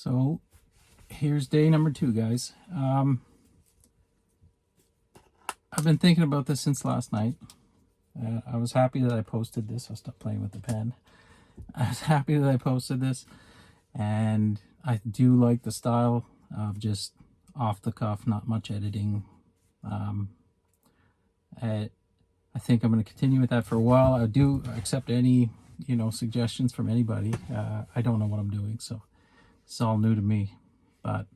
So here's day number 2, guys. I've been thinking about this since last night. I was happy that I posted this. I'll stop playing with the pen. I was happy that I posted this, and I do like the style of just off the cuff, not much editing. I think I'm going to continue with that for a while. I do accept any, suggestions from anybody. I don't know what I'm doing, so it's all new to me. But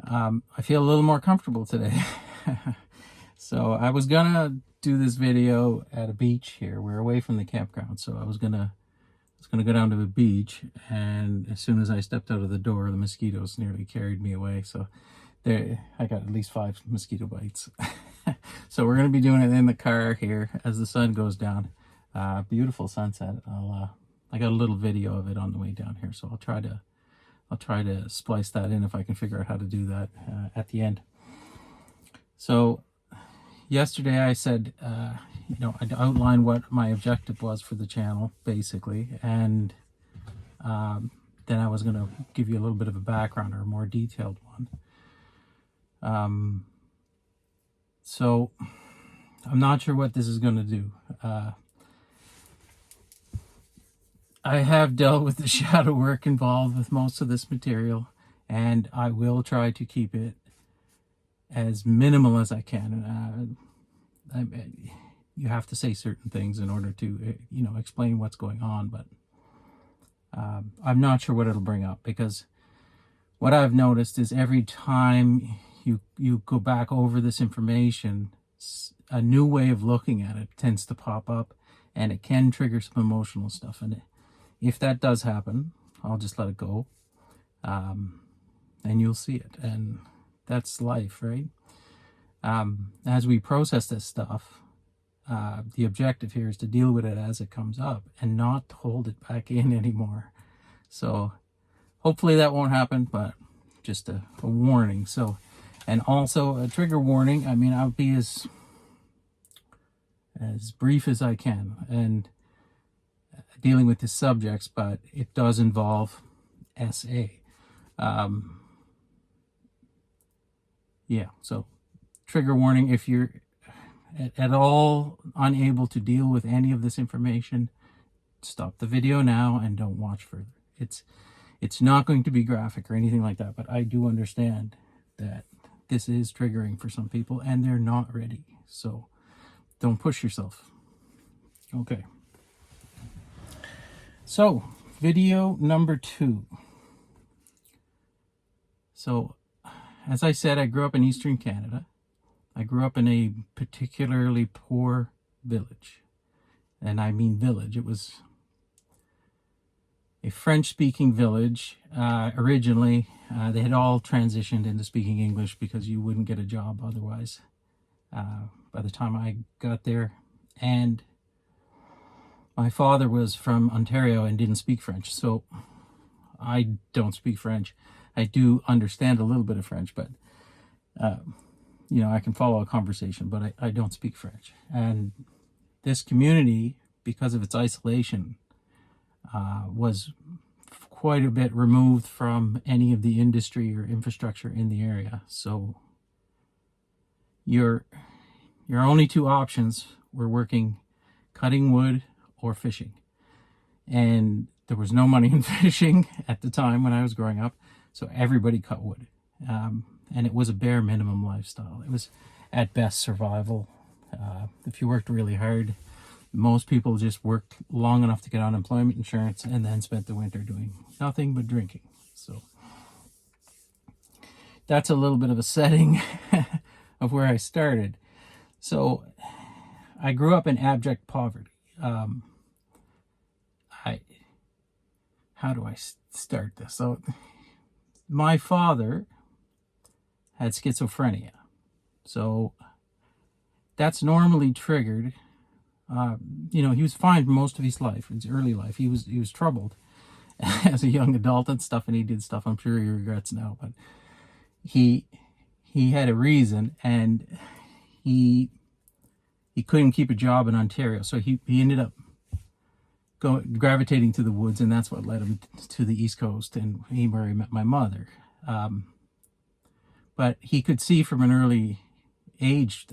I feel a little more comfortable today. So I was gonna do this video at a beach here. We're away from the campground, so I was gonna go down to the beach, and as soon as I stepped out of the door, the mosquitoes nearly carried me away. So I got at least 5 mosquito bites. So we're gonna be doing it in the car here as the sun goes down. Beautiful sunset. I got a little video of it on the way down here, so I'll try to splice that in if I can figure out how to do that at the end. So yesterday I said, I'd outline what my objective was for the channel, basically, and then I was going to give you a little bit of a background, or a more detailed one. So I'm not sure what this is going to do. I have dealt with the shadow work involved with most of this material, and I will try to keep it as minimal as I can. You have to say certain things in order to, explain what's going on, but I'm not sure what it'll bring up, because what I've noticed is every time you go back over this information, a new way of looking at it tends to pop up, and it can trigger some emotional stuff. And if that does happen, I'll just let it go, and you'll see it. And that's life, right? As we process this stuff, the objective here is to deal with it as it comes up and not hold it back in anymore. So hopefully that won't happen, but just a warning. So, and also a trigger warning. I mean, I'll be as brief as I can and dealing with the subjects, but it does involve SA. So trigger warning: if you're at all unable to deal with any of this information, stop the video now and don't watch further. It's not going to be graphic or anything like that, but I do understand that this is triggering for some people and they're not ready. So don't push yourself. Okay. So, video number 2. So, as I said, I grew up in Eastern Canada. I grew up in a particularly poor village. And I mean village. It was a French-speaking village. Originally, they had all transitioned into speaking English because you wouldn't get a job otherwise by the time I got there. And my father was from Ontario and didn't speak French, so I don't speak French. I do understand a little bit of French, but, I can follow a conversation, but I don't speak French. And this community, because of its isolation, was quite a bit removed from any of the industry or infrastructure in the area. So your only 2 options were working, cutting wood or fishing. And there was no money in fishing at the time when I was growing up, so everybody cut wood. And it was a bare minimum lifestyle. It was at best survival. If you worked really hard, most people just worked long enough to get unemployment insurance and then spent the winter doing nothing but drinking. So that's a little bit of a setting of where I started. So I grew up in abject poverty. How do I start this? So my father had schizophrenia. So that's normally triggered. He was fine for most of his life, his early life. He was troubled as a young adult and stuff, and he did stuff I'm sure he regrets now, but he had a reason, and he couldn't keep a job in Ontario, so he ended up gravitating to the woods, and that's what led him to the East Coast, and where he met my mother. But he could see from an early age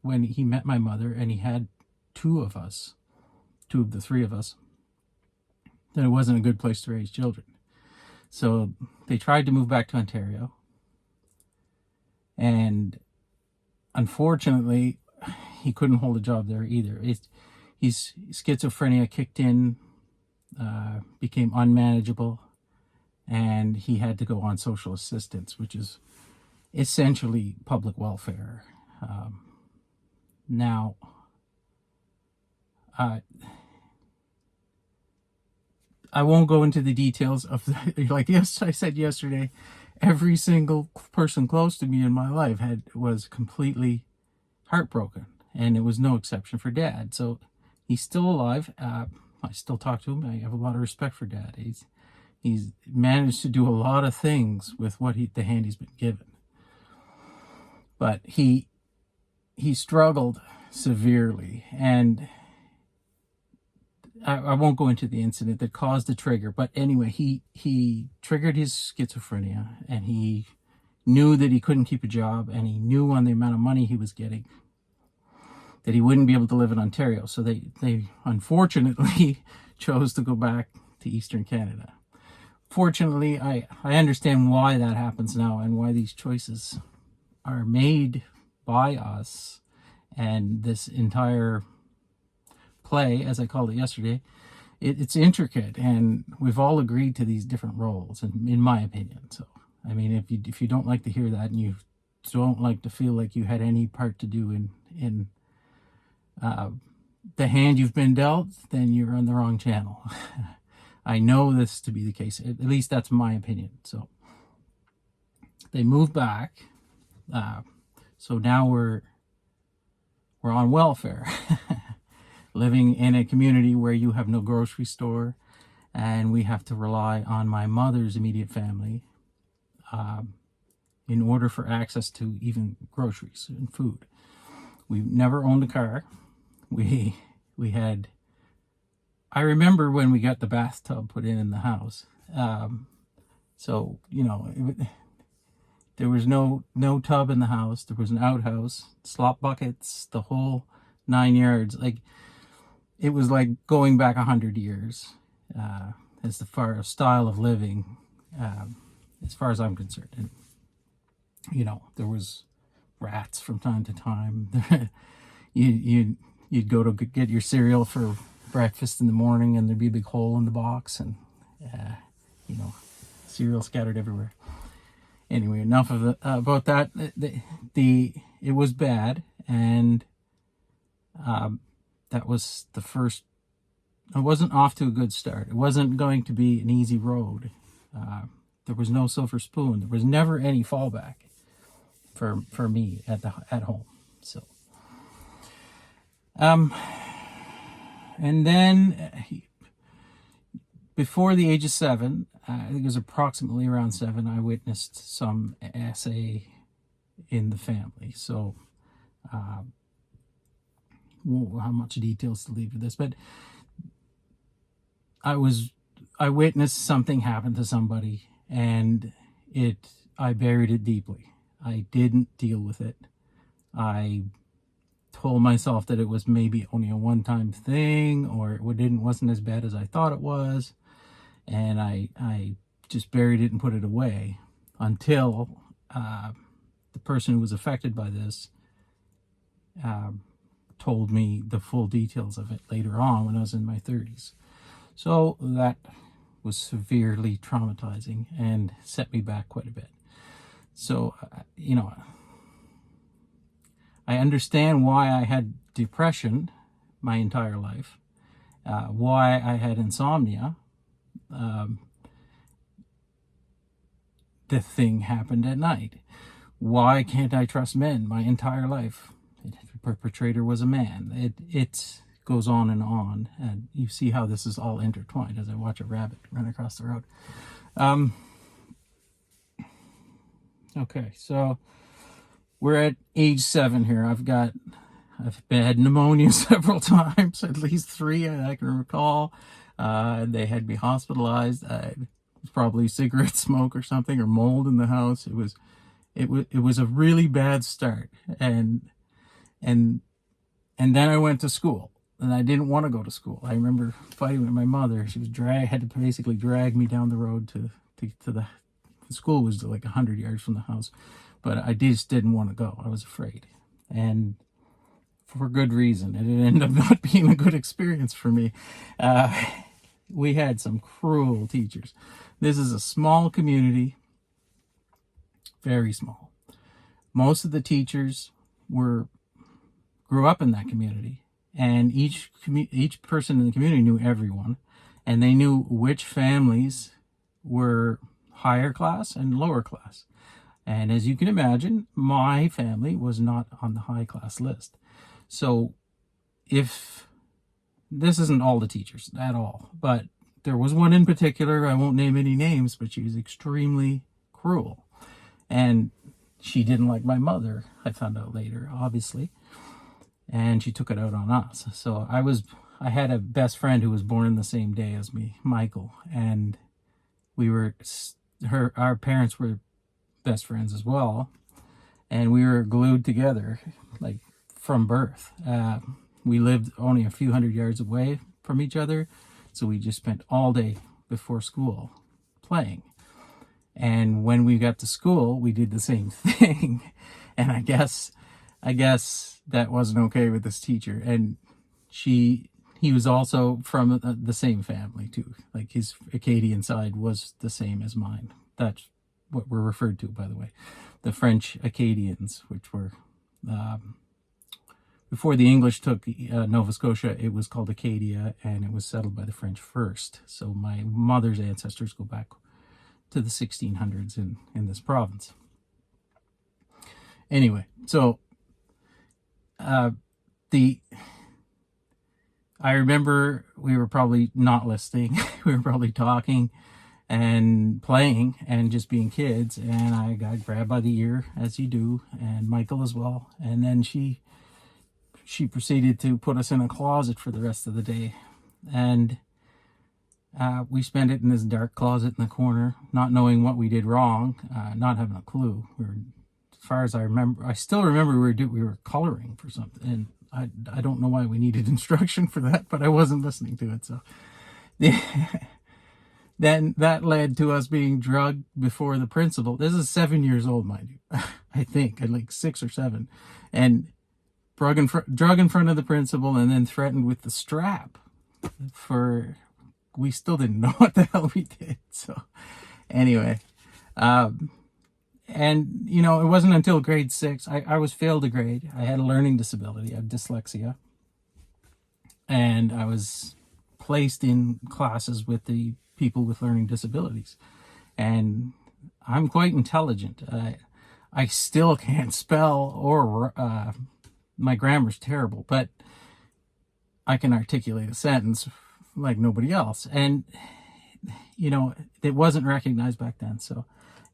when he met my mother, and he had two of the three of us, that it wasn't a good place to raise children. So they tried to move back to Ontario, and unfortunately, he couldn't hold a job there either. His schizophrenia kicked in, became unmanageable, and he had to go on social assistance, which is essentially public welfare. Now, I won't go into the details of like I said yesterday, every single person close to me in my life was completely heartbroken, and it was no exception for Dad. So he's still alive. I still talk to him. I have a lot of respect for Dad. He's managed to do a lot of things with the hand he's been given. But he struggled severely, and I won't go into the incident that caused the trigger. But anyway, he triggered his schizophrenia, and he knew that he couldn't keep a job, and he knew on the amount of money he was getting that he wouldn't be able to live in Ontario. So they unfortunately chose to go back to Eastern Canada. Fortunately, I understand why that happens now, and why these choices are made by us. And this entire play, as I called it yesterday, it's intricate, and we've all agreed to these different roles, in my opinion. So, I mean, if you don't like to hear that, and you don't like to feel like you had any part to do in the hand you've been dealt, then you're on the wrong channel. I know this to be the case. At least that's my opinion. So they moved back. So now we're on welfare, living in a community where you have no grocery store, and we have to rely on my mother's immediate family in order for access to even groceries and food. We never owned a car. We had, I remember when we got the bathtub put in the house. So, you know, there was no tub in the house. There was an outhouse, slop buckets, the whole 9 yards. Like, it was like going back 100 years as far as style of living, as far as I'm concerned. And, you know, there was rats from time to time. You'd go to get your cereal for breakfast in the morning, and there'd be a big hole in the box, and you know, cereal scattered everywhere. Anyway, enough of about that. It was bad, and that was the first. I wasn't off to a good start. It wasn't going to be an easy road. There was no silver spoon. There was never any fallback for me at home. So, and then before the age of 7, I think it was approximately around 7, I witnessed some SA in the family. So, how much details to leave with this, but I witnessed something happen to somebody, and I buried it deeply. I didn't deal with it. I told myself that it was maybe only a one-time thing, or it wasn't as bad as I thought it was, and I just buried it and put it away until the person who was affected by this told me the full details of it later on when I was in my 30s. So that was severely traumatizing and set me back quite a bit. So, you know, I understand why I had depression my entire life, why I had insomnia. The thing happened at night. Why can't I trust men my entire life? The perpetrator was a man. It goes on, and you see how this is all intertwined as I watch a rabbit run across the road. Okay, so we're at age 7 here. I've had pneumonia several times, at least 3 I can recall. They had me hospitalized. It was probably cigarette smoke or something, or mold in the house. It was a really bad start, and then I went to school, and I didn't want to go to school. I remember fighting with my mother. She was had to basically drag me down the road to the school. Was like 100 yards from the house, but I just didn't want to go. I was afraid, and for good reason. And it ended up not being a good experience for me. We had some cruel teachers. This is a small community, very small. Most of the teachers grew up in that community, and each person in the community knew everyone, and they knew which families were higher class and lower class. And as you can imagine, my family was not on the high class list. So if this isn't all the teachers at all, but there was one in particular, I won't name any names, but she was extremely cruel. And she didn't like my mother, I found out later, obviously. And she took it out on us. So I had a best friend who was born the same day as me, Michael, and our parents were best friends as well, and we were glued together, like from birth. We lived only a few hundred yards away from each other, so we just spent all day before school playing. And when we got to school, we did the same thing. And I guess that wasn't okay with this teacher. And he was also from the same family too. Like his Acadian side was the same as mine. That's what we're referred to, by the way. The French Acadians, which were, before the English took Nova Scotia, it was called Acadia, and it was settled by the French first. So my mother's ancestors go back to the 1600s in this province. Anyway, so I remember we were probably not listening. We were probably talking and playing and just being kids. And I got grabbed by the ear, as you do, and Michael as well. And then she proceeded to put us in a closet for the rest of the day. And we spent it in this dark closet in the corner, not knowing what we did wrong, not having a clue. As far as I remember, I still remember we were coloring for something, and I don't know why we needed instruction for that, but I wasn't listening to it. So then that led to us being drugged before the principal. This is 7 years old, mind you. I think at like 6 or 7, and drug in front of the principal, and then threatened with the strap. We still didn't know what the hell we did. So anyway, and it wasn't until grade 6, I was failed a grade. I had a learning disability. I have dyslexia, and I was placed in classes with the people with learning disabilities. And I'm quite intelligent. I still can't spell, or my grammar's terrible, but I can articulate a sentence like nobody else. And it wasn't recognized back then. So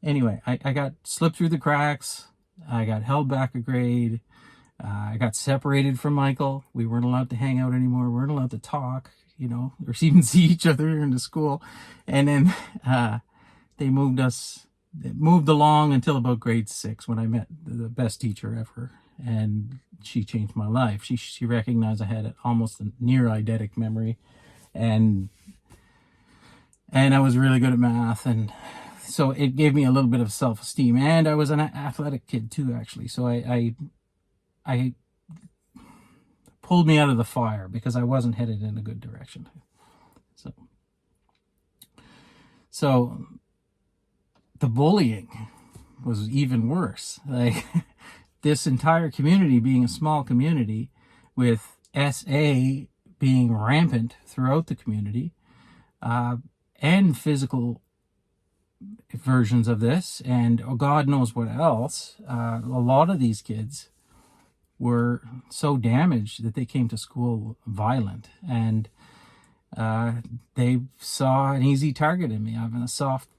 anyway, I got slipped through the cracks. I got held back a grade. I got separated from Michael. We weren't allowed to hang out anymore. We weren't allowed to talk, or even see each other in the school. And then they moved along until about grade 6, when I met the best teacher ever. And she changed my life. She recognized I had almost a near eidetic memory, and I was really good at math, and so it gave me a little bit of self-esteem. And I was an athletic kid too, actually. So I pulled me out of the fire because I wasn't headed in a good direction. So the bullying was even worse. Like, this entire community being a small community, with SA being rampant throughout the community, and physical versions of this, and God knows what else. A lot of these kids were so damaged that they came to school violent, and they saw an easy target in me. I'm a soft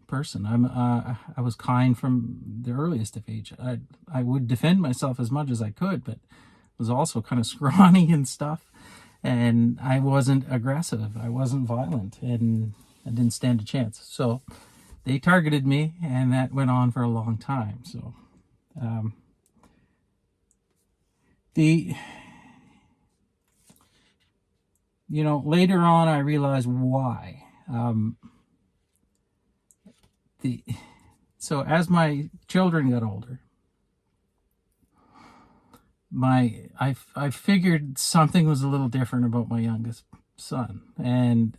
person. I was kind from the earliest of age. I would defend myself as much as I could, but was also kind of scrawny and stuff. and I wasn't aggressive. I wasn't violent, and I didn't stand a chance. So they targeted me, and that went on for a long time. So um, the later on I realized why. So as my children got older, I figured something was a little different about my youngest son, and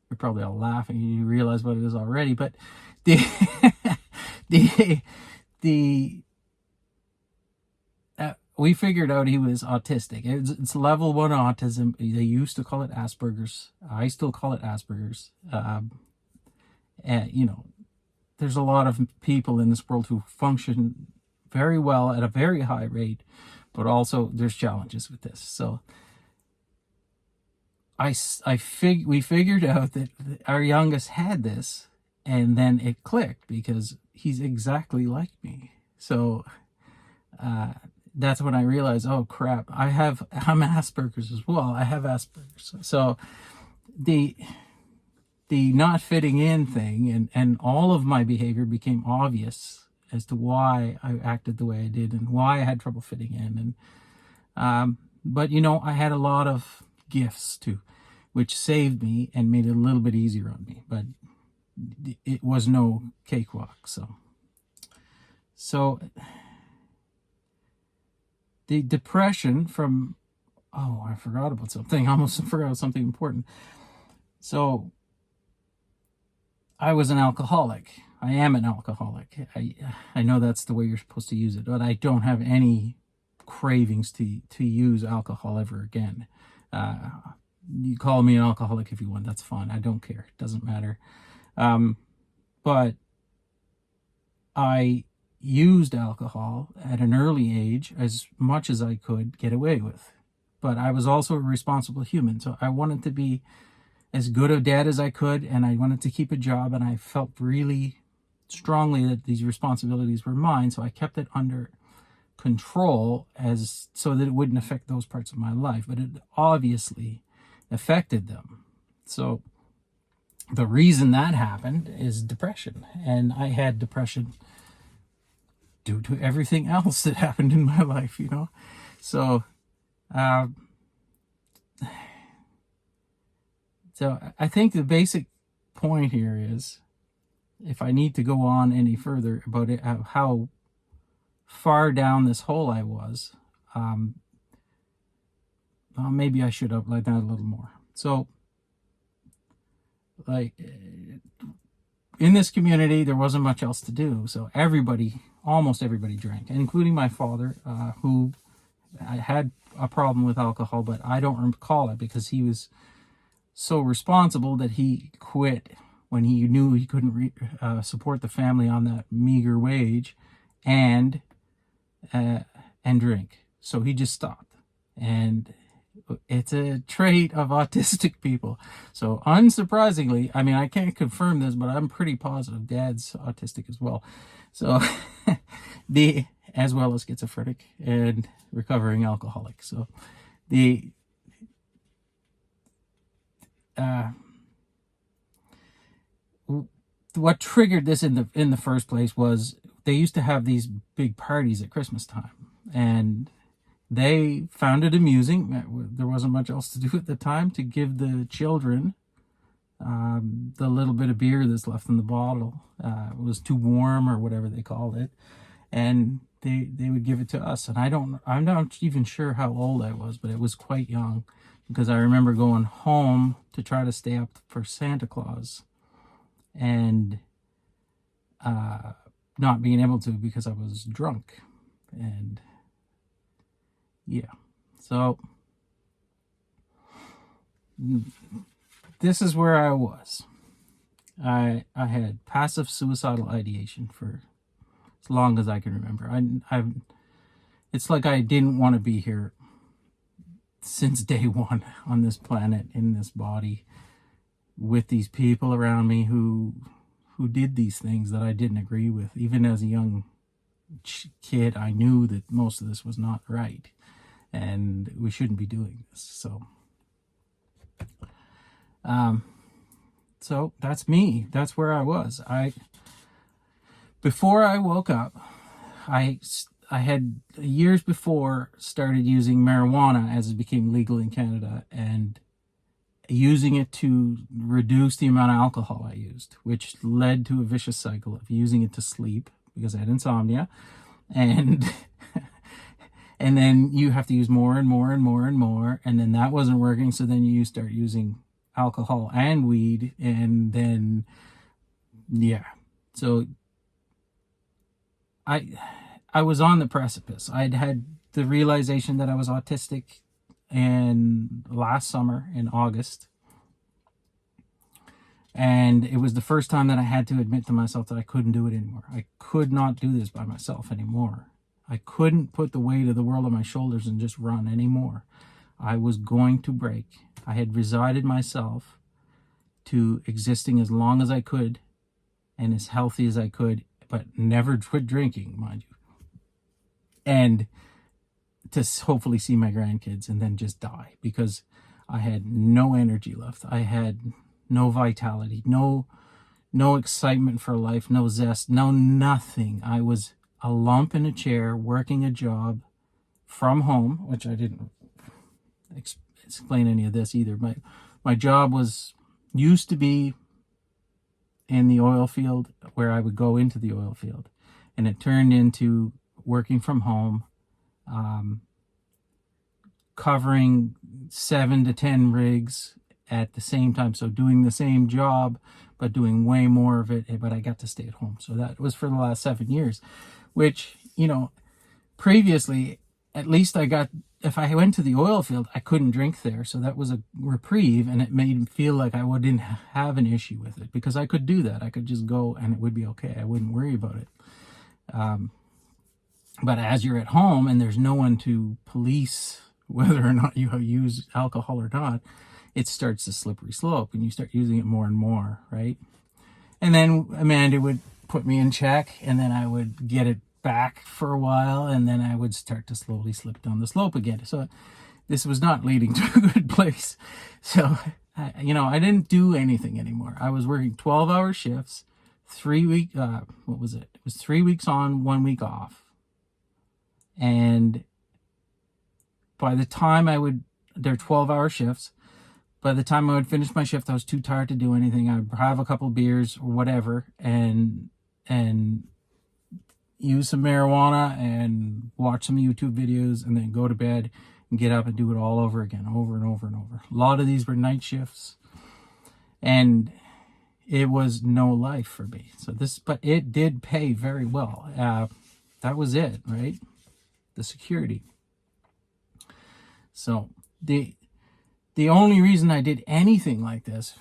you're probably all laughing. You realize what it is already, but the the the we figured out he was autistic. It's level 1 autism. They used to call it Asperger's. I still call it Asperger's. And there's a lot of people in this world who function very well at a very high rate, but also there's challenges with this. So we figured out that our youngest had this, and then it clicked because he's exactly like me. So that's when I realized, oh crap, I'm Asperger's as well. I have Asperger's. So the not fitting in thing and all of my behavior became obvious as to why I acted the way I did and why I had trouble fitting in. And but I had a lot of gifts too, which saved me and made it a little bit easier on me, but it was no cakewalk. So the depression from, I forgot about something. I almost forgot something important. So I was an alcoholic. I am an alcoholic. I know that's the way you're supposed to use it, but I don't have any cravings to use alcohol ever again. You call me an alcoholic if you want. That's fine. I don't care. It doesn't matter. But I used alcohol at an early age as much as I could get away with. But I was also a responsible human. So I wanted to be as good a dad as I could, and I wanted to keep a job, and I felt really strongly that these responsibilities were mine, so I kept it under control so that it wouldn't affect those parts of my life, but it obviously affected them. So the reason that happened is depression, and I had depression due to everything else that happened in my life, So So I think the basic point here is, if I need to go on any further about it, how far down this hole I was, maybe I should outline that a little more. So, like, in this community, there wasn't much else to do. So almost everybody drank, including my father, who had a problem with alcohol, but I don't recall it because he was so responsible that he quit when he knew he couldn't support the family on that meager wage and drink. So he just stopped. And it's a trait of autistic people. So unsurprisingly, I can't confirm this, but I'm pretty positive Dad's autistic as well. So as well as schizophrenic and recovering alcoholic. So what triggered this in the first place was they used to have these big parties at Christmas time, and they found it amusing. There wasn't much else to do at the time to give the children the little bit of beer that's left in the bottle. It was too warm or whatever they called it, and they would give it to us. And I'm not even sure how old I was, but it was quite young, because I remember going home to try to stay up for Santa Claus and not being able to because I was drunk. And yeah, so this is where I was. I had passive suicidal ideation for as long as I can remember. It's like I didn't want to be here since day one on this planet, in this body, with these people around me who did these things that I didn't agree with. Even as a young kid, I knew that most of this was not right. and we shouldn't be doing this. So that's me. That's where I was. Before I woke up, I had years before started using marijuana as it became legal in Canada, and using it to reduce the amount of alcohol I used, which led to a vicious cycle of using it to sleep because I had insomnia, and and then you have to use more and more and more and more, and then that wasn't working, so then you start using alcohol and weed, and then so I was on the precipice. I'd had the realization that I was autistic and last summer in August, and it was the first time that I had to admit to myself that I couldn't do it anymore. I could not do this by myself anymore. I couldn't put the weight of the world on my shoulders and just run anymore. I was going to break. I had resigned myself to existing as long as I could and as healthy as I could, but never quit drinking, mind you, and to hopefully see my grandkids and then just die, because I had no energy left. I had no vitality, no excitement for life, no zest, no nothing. I was a lump in a chair working a job from home, which I didn't explain any of this either. My job used to be in the oil field, where I would go into the oil field, and it turned into working from home, covering 7 to 10 rigs at the same time. So doing the same job, but doing way more of it, but I got to stay at home. So that was for the last 7 years, which, previously, at least if I went to the oil field, I couldn't drink there. So that was a reprieve, and it made me feel like I didn't have an issue with it, because I could do that. I could just go and it would be okay. I wouldn't worry about it. But as you're at home and there's no one to police whether or not you use alcohol or not, it starts a slippery slope, and you start using it more and more, right? And then Amanda would put me in check, and then I would get it back for a while, and then I would start to slowly slip down the slope again. So this was not leading to a good place. So, I didn't do anything anymore. I was working 12-hour shifts, 3 week, what was it? It was 3 weeks on, 1 week off. And by the time they're 12-hour shifts, by the time I would finish my shift, I was too tired to do anything. I would have a couple beers or whatever, and use some marijuana and watch some YouTube videos, and then go to bed and get up and do it all over again, over and over and over. A lot of these were night shifts, and it was no life for me. But it did pay very well. That was it, right? The security. So the only reason I did anything like this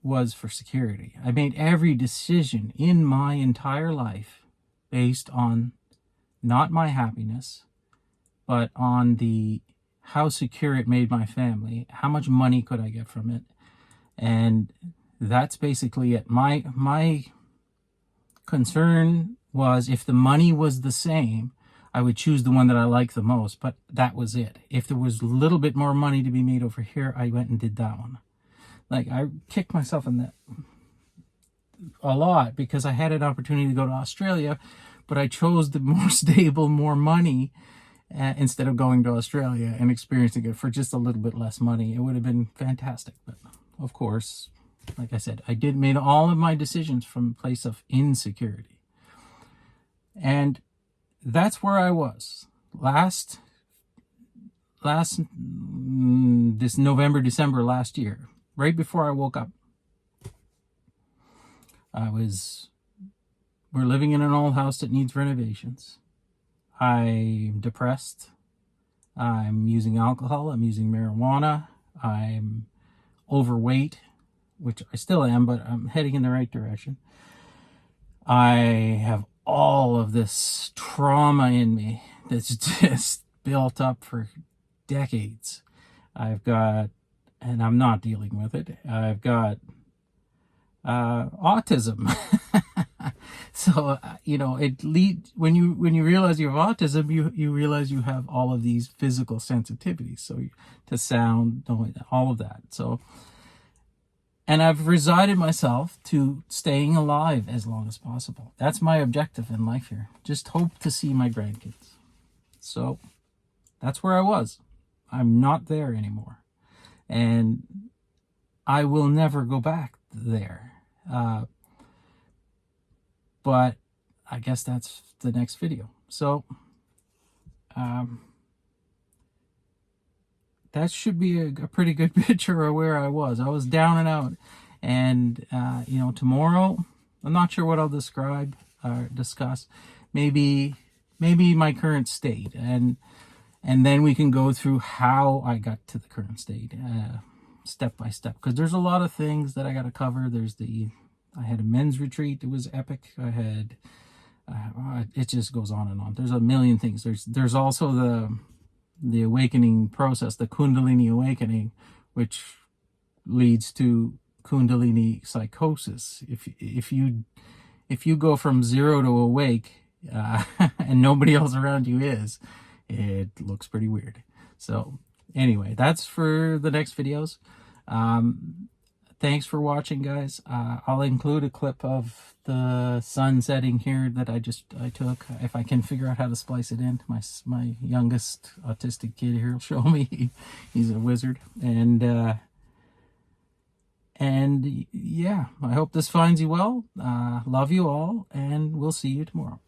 was for security. I made every decision in my entire life based on not my happiness, but on how secure it made my family, how much money could I get from it. And that's basically it. My concern was, if the money was the same, I would choose the one that I like the most, but that was it. If there was a little bit more money to be made over here, I went and did that one. Like, I kicked myself in that a lot, because I had an opportunity to go to Australia, but I chose the more stable, more money, instead of going to Australia and experiencing it for just a little bit less money. It would have been fantastic. But of course, like I said, I made all of my decisions from a place of insecurity. And that's where I was this November, December last year, right before I woke up. We're living in an old house that needs renovations. I'm depressed. I'm using alcohol. I'm using marijuana. I'm overweight, which I still am, but I'm heading in the right direction. I have all of this trauma in me that's just built up for decades. And I'm not dealing with it, I've got autism. So it lead when you realize you have autism, you realize you have all of these physical sensitivities, so to sound, all of that. So, and I've resigned myself to staying alive as long as possible. That's my objective in life here. Just hope to see my grandkids. So that's where I was. I'm not there anymore, and I will never go back there. But I guess that's the next video. So that should be a pretty good picture of where I was. I was down and out. And, tomorrow, I'm not sure what I'll describe or discuss. Maybe my current state. And then we can go through how I got to the current state, step by step. Because there's a lot of things that I got to cover. I had a men's retreat. It was epic. I had, it just goes on and on. There's a million things. There's also the awakening process, the Kundalini awakening, which leads to Kundalini psychosis. If you go from zero to awake, and nobody else around you is, it looks pretty weird. So anyway, that's for the next videos. Thanks for watching, guys. I'll include a clip of the sun setting here that I took. If I can figure out how to splice it in. My youngest autistic kid here will show me. He's a wizard. And yeah, I hope this finds you well. Love you all, and we'll see you tomorrow.